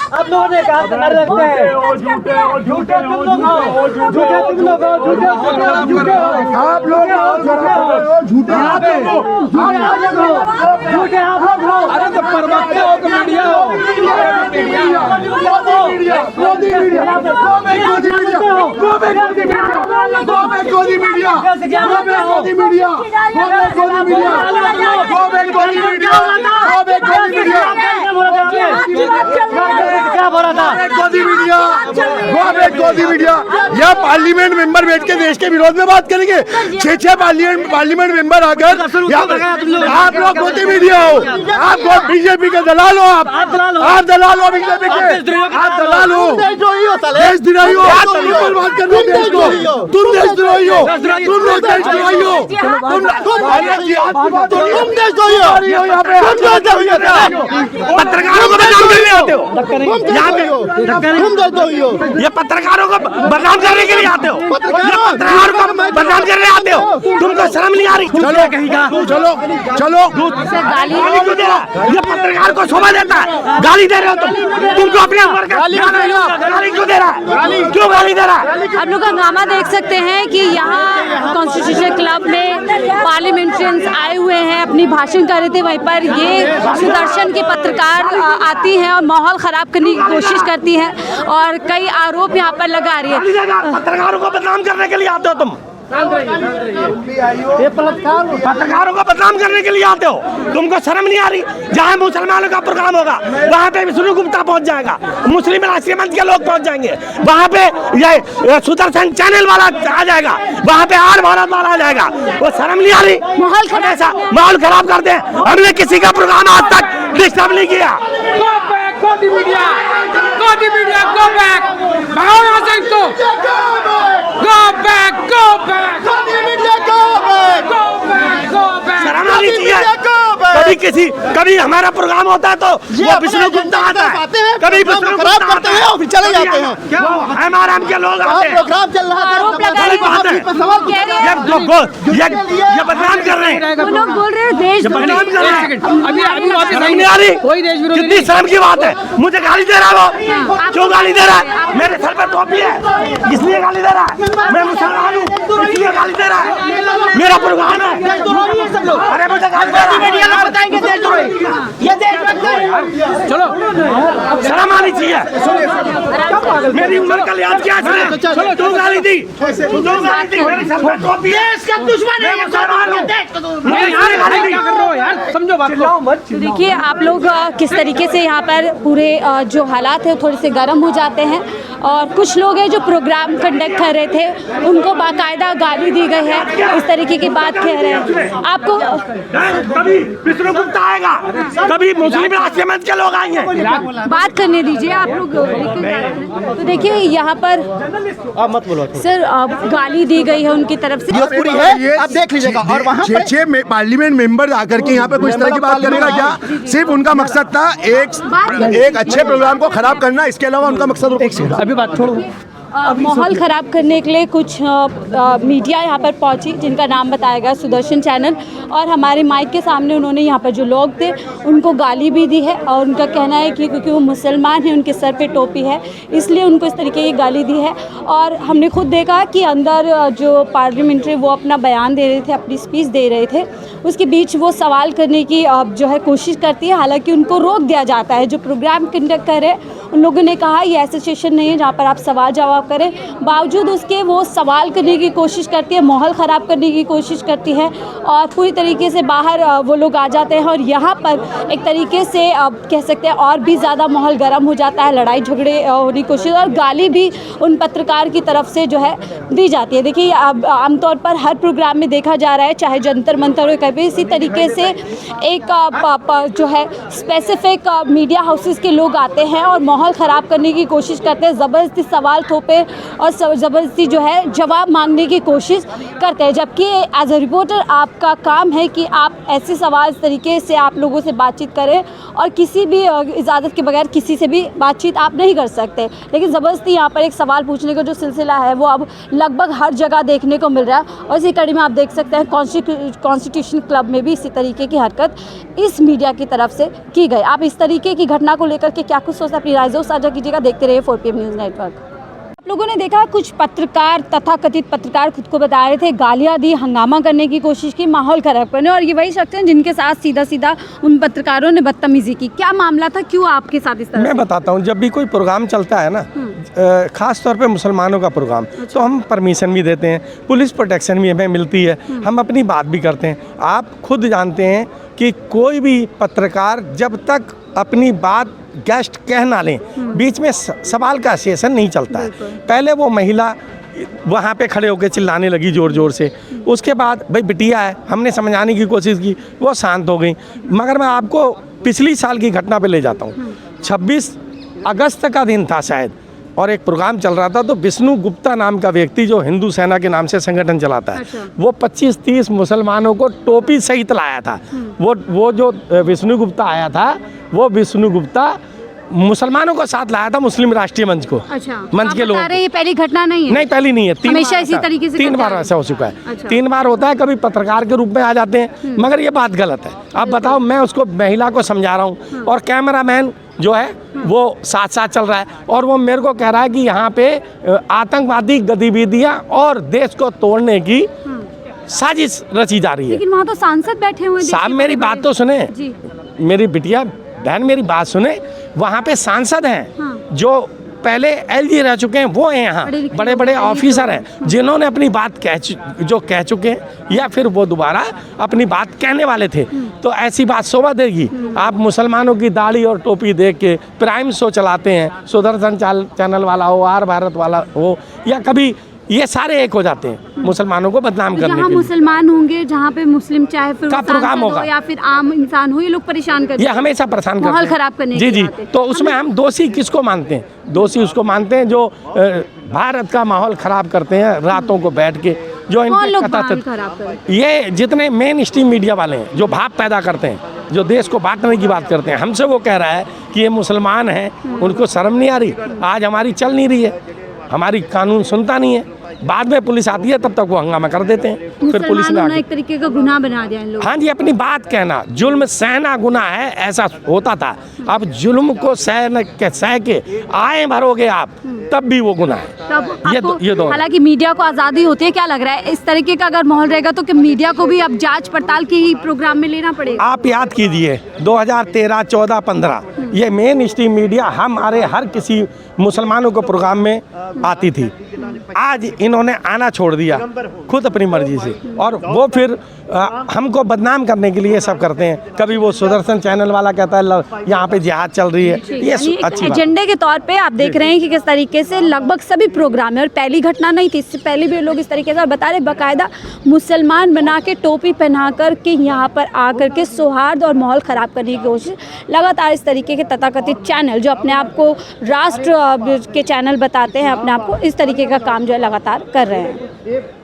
आप लोगों ने कहा नारे लगते हैं, झूठे तुम लोग हो, झूठे तुम लोग हो, झूठे आप लोग झूठे आप लोग हो। अरे तो परवक्ते हो तो मीडिया हो, यह पार्लियामेंट मेंबर बैठ के देश के विरोध में बात करेंगे। 6 पार्लियामेंट मेंबर आकर आप लोग मोदी मीडिया हो, आप बीजेपी के दलाल हो, आप दलाल हो बीजेपी के, आप दलाल हो, देशद्रोही हो, बात कर रहे हो देश को, तुम देशद्रोही हो, तुम लोग देशद्रोही हो, तुम देशद्रोही हो, पत्रकारों को बदनाम करने आते हो, तुम देशद्रोही हो, ये पत्रकारों को बदनाम करने के लिए आते हो, पत्रकारों को बदनाम करने आते हो, तुमको शर्म नहीं आ रही? चलो चलो चलो गाली क्यों दे रहा है? ये पत्रकार को शोभा देता है, गाली दे रहे हो तुमको अपने गाली क्यों दे रहा है? क्यों गाली दे रहा है? आप लोग हंगामा देख सकते हैं कि यहाँ कॉन्स्टिट्यूशन क्लब में पार्लियामेंट्रियंस आए हुए हैं, अपनी भाषण कर रहे थे। वहीं पर ये सुदर्शन की पत्रकार आती हैं और माहौल खराब करने की कोशिश करती हैं और कई आरोप यहाँ पर लगा रही है। पत्रकारों को बदनाम करने के लिए आते हो तुम, पत्रकारों को बदनाम करने के लिए आते हो, तुमको शर्म नहीं आ रही? जहाँ मुसलमानों का प्रोग्राम होगा वहाँ पे विष्णु गुप्ता पहुँच जाएगा, मुस्लिम राष्ट्रीय मंच के लोग पहुँच जाएंगे, वहाँ पे ये सुदर्शन चैनल वाला आ जाएगा, वहाँ पे आर भारत वाला आ जाएगा। वो शर्म नहीं आ रही? माहौल खराब करते हैं। हमने किसी का प्रोग्राम आज तक डिस्टर्ब नहीं किया। कभी हमारा प्रोग्राम होता है तो वो विष्णु गुप्ता आता है, कभी विष्णु खराब करते हैं और फिर चले जाते हैं। हमारा के लोग आते हैं, प्रोग्राम चल रहा है, ये बदनाम कर रहे हैं, लोग बोल रहे हैं देश बदनाम कर रहे हैं। अभी नहीं आ रही? कितनी शर्म की बात है? मुझे गाली दे रहा है वो, क्यों गाली दे रहा है? मेरे सर पर टोपी है इसलिए गाली दे रहा है, मैं मुसलमान हूँ इसलिए गाली दे रहा है, मेरा प्रोग्राम है। अरे मुझे गाली दे रहा है, बताएंगे देशद्रोही, ये देशभक्त है। चलो शर्म आनी चाहिए। मेरी उम्र का लिहाज क्या है? चलो तू गाली दी, मेरे सर पर टोपी है, इसका दुश्मन है, मुसलमान हूँ, समझो बात को। तो देखिए आप लोग किस तरीके से यहाँ पर पूरे जो हालात है थोड़े से गर्म हो जाते हैं और कुछ लोग हैं जो प्रोग्राम कंडक्ट कर रहे थे उनको बाकायदा गाली दी गई है, इस तरीके की बात कह रहे हैं। आपको कभी विष्णु गुप्ता आएगा, कभी मुस्लिम राष्ट्रीय मंच के लोग आएंगे, बात करने दीजिए आप लोग। तो देखिए यहाँ पर मत बोलो सर गाली दी गई है उनकी तरफ से, पूरी है आप देख लीजिएगा। और वहाँ 6 पार्लियामेंट मेंबर आकर के यहाँ पे कुछ तरह की बात करेगा क्या? सिर्फ उनका मकसद था एक अच्छे प्रोग्राम को खराब करना, इसके अलावा उनका मकसद अभी बात छोड़ो। माहौल ख़राब करने के लिए कुछ मीडिया यहाँ पर पहुँची जिनका नाम बताया गया सुदर्शन चैनल, और हमारे माइक के सामने उन्होंने यहाँ पर जो लोग थे उनको गाली भी दी है और उनका कहना है कि क्योंकि वो मुसलमान हैं, उनके सर पे टोपी है, इसलिए उनको इस तरीके की गाली दी है। और हमने खुद देखा कि अंदर जो पार्लियामेंट्री वो अपना बयान दे रहे थे, अपनी स्पीच दे रहे थे, उसके बीच वो सवाल करने की जो है कोशिश करती है, हालांकि उनको रोक दिया जाता है। जो प्रोग्राम कंडक्ट कर रहे हैं उन लोगों ने कहा ये ऐसा सेशन नहीं है जहाँ पर आप सवाल जवाब करें, बावजूद उसके वो सवाल करने की कोशिश करती है, माहौल ख़राब करने की कोशिश करती है और पूरी तरीके से बाहर वो लोग आ जाते हैं। और यहाँ पर एक तरीके से कह सकते हैं और भी ज़्यादा माहौल गर्म हो जाता है, लड़ाई झगड़े होने की कोशिश और गाली भी उन पत्रकार की तरफ से जो है दी जाती है। देखिए आमतौर पर हर प्रोग्राम में देखा जा रहा है, चाहे जंतर मंतर हो, कभी इसी तरीके से एक जो है स्पेसिफिक मीडिया हाउसेस के लोग आते हैं और माहौल ख़राब करने की कोशिश करते हैं, ज़बरदस्ती सवाल थोपने पे और ज़बरदस्ती जो है जवाब मांगने की कोशिश करते हैं, जबकि एज अ रिपोर्टर आपका काम है कि आप ऐसे सवाल इस तरीके से आप लोगों से बातचीत करें और किसी भी इजाज़त के बगैर किसी से भी बातचीत आप नहीं कर सकते। लेकिन ज़बरदस्ती यहाँ पर एक सवाल पूछने का जो सिलसिला है वो अब लगभग हर जगह देखने को मिल रहा है। और इसी कड़ी में आप देख सकते हैं कॉन्स्टिट्यूशन क्लब में भी इसी तरीके की हरकत इस मीडिया की तरफ से की गई। आप इस तरीके की घटना को लेकर के क्या कुछ सोचते हैं, अपनी राय ज़रूर साझा कीजिएगा। देखते रहिए 4PM न्यूज़ नेटवर्क। आप लोगों ने देखा कुछ पत्रकार, तथाकथित पत्रकार खुद को बता रहे थे, गालियां दी, हंगामा करने की कोशिश की, माहौल खराब करने, और ये वही शख्स हैं जिनके साथ सीधा सीधा उन पत्रकारों ने बदतमीजी की। क्या मामला था, क्यों आपके साथ इस तरह? मैं बताता हूँ, जब भी कोई प्रोग्राम चलता है ना, खास तौर पे मुसलमानों का प्रोग्राम, तो हम परमिशन भी देते हैं, पुलिस प्रोटेक्शन भी हमें मिलती है, हम अपनी बात भी करते हैं। आप खुद जानते हैं कि कोई भी पत्रकार जब तक अपनी बात गेस्ट कह ना लें, बीच में सवाल का सेशन नहीं चलता है। पहले वो महिला वहाँ पे खड़े होकर चिल्लाने लगी ज़ोर ज़ोर से, उसके बाद भाई बिटिया है, हमने समझाने की कोशिश की, वो शांत हो गई। मगर मैं आपको पिछली साल की घटना पे ले जाता हूँ। 26 अगस्त का दिन था शायद, और एक प्रोग्राम चल रहा था, तो विष्णु गुप्ता नाम का व्यक्ति जो हिंदू सेना के नाम से संगठन चलाता है, वो 25-30 मुसलमानों को टोपी सहित लाया था। वो जो विष्णु गुप्ता आया था, वो विष्णु गुप्ता मुसलमानों को साथ लाया था, मुस्लिम राष्ट्रीय मंच को। अच्छा, मंच के लोगों। ये पहली घटना नहीं है? नहीं, पहली नहीं है, हमेशा इसी तरीके से 3 बार ऐसा हो चुका है। अच्छा। 3 बार होता है, कभी पत्रकार के रूप में आ जाते हैं, मगर ये बात गलत है। अब बताओ, मैं उसको महिला को समझा रहा हूँ और कैमरामैन जो है वो साथ साथ चल रहा है, और वो मेरे को कह रहा है कि यहाँ पे आतंकवादी गतिविधियाँ और देश को तोड़ने की साजिश रची जा रही है। लेकिन वहाँ तो सांसद बैठे हुए हैं। साहब मेरी बात तो सुने, मेरी बिटिया बहन मेरी बात सुने। वहाँ पे सांसद हैं जो पहले LG रह चुके हैं, वो हैं यहाँ, बड़े बड़े ऑफिसर हैं जिन्होंने अपनी बात कह चुके हैं, या फिर वो दोबारा अपनी बात कहने वाले थे। तो ऐसी बात शोभा देगी? आप मुसलमानों की दाढ़ी और टोपी देख के प्राइम शो चलाते हैं, सुदर्शन चैनल वाला हो, आर भारत वाला हो, या कभी ये सारे एक हो जाते हैं मुसलमानों को बदनाम करने के लिए। जहाँ मुसलमान होंगे, जहाँ पे मुस्लिम चाहे फिर का प्रोग्राम होगा या फिर आम इंसान हो, ये लोग परेशान करते हैं, ये हमेशा परेशान करते हैं, माहौल खराब करने जी की जी। बात है। तो उसमें हम दोषी किसको मानते हैं? दोषी उसको मानते हैं जो भारत का माहौल खराब करते हैं, रातों को बैठ के जो इनके कथा, ये जितने मेन स्ट्रीम मीडिया वाले हैं जो भाव पैदा करते हैं, जो देश को बांटने की बात करते हैं, हमसे वो कह रहा है कि ये मुसलमान हैं, उनको शर्म नहीं आ रही। आज हमारी चल नहीं रही है, हमारी कानून सुनता नहीं है, बाद में पुलिस आती है तब तक वो हंगामा कर देते हैं, फिर पुलिस ने एक तरीके का गुनाह बना दिया इन लोगों। हाँ जी, अपनी बात कहना, जुल्म सहना गुनाह है, ऐसा होता था। अब जुल्म को सह के आए भरोगे आप, तब भी वो गुनाह है। ये दो हालांकि मीडिया को आज़ादी होती है, क्या लग रहा है इस तरीके का अगर माहौल रहेगा तो कि मीडिया को भी अब जांच पड़ताल की ही प्रोग्राम में लेना पड़ेगा? आप याद कीजिए 2013, 14, 15 ये मेन स्ट्रीम मीडिया हमारे हर किसी मुसलमानों को प्रोग्राम में आती थी। आज इन्होंने आना छोड़ दिया खुद अपनी मर्जी से, और वो फिर हमको बदनाम करने के लिए सब करते हैं। कभी वो सुदर्शन चैनल वाला कहता है यहाँ पे जिहाद चल रही है, ये अच्छी एजेंडे के तौर पे आप देख रहे हैं कि किस तरीके से लगभग सभी प्रोग्राम है, और पहली घटना नहीं थी, इससे पहले भी लोग इस तरीके से बता रहे, बाकायदा मुसलमान बना के टोपी पहना कर के यहाँ पर आकर के सौहार्द और माहौल ख़राब करने की कोशिश लगातार इस तरीके के तथाकथित चैनल जो अपने आप को राष्ट्र के चैनल बताते हैं, अपने आप को, इस तरीके का काम जो है लगातार कर रहे हैं।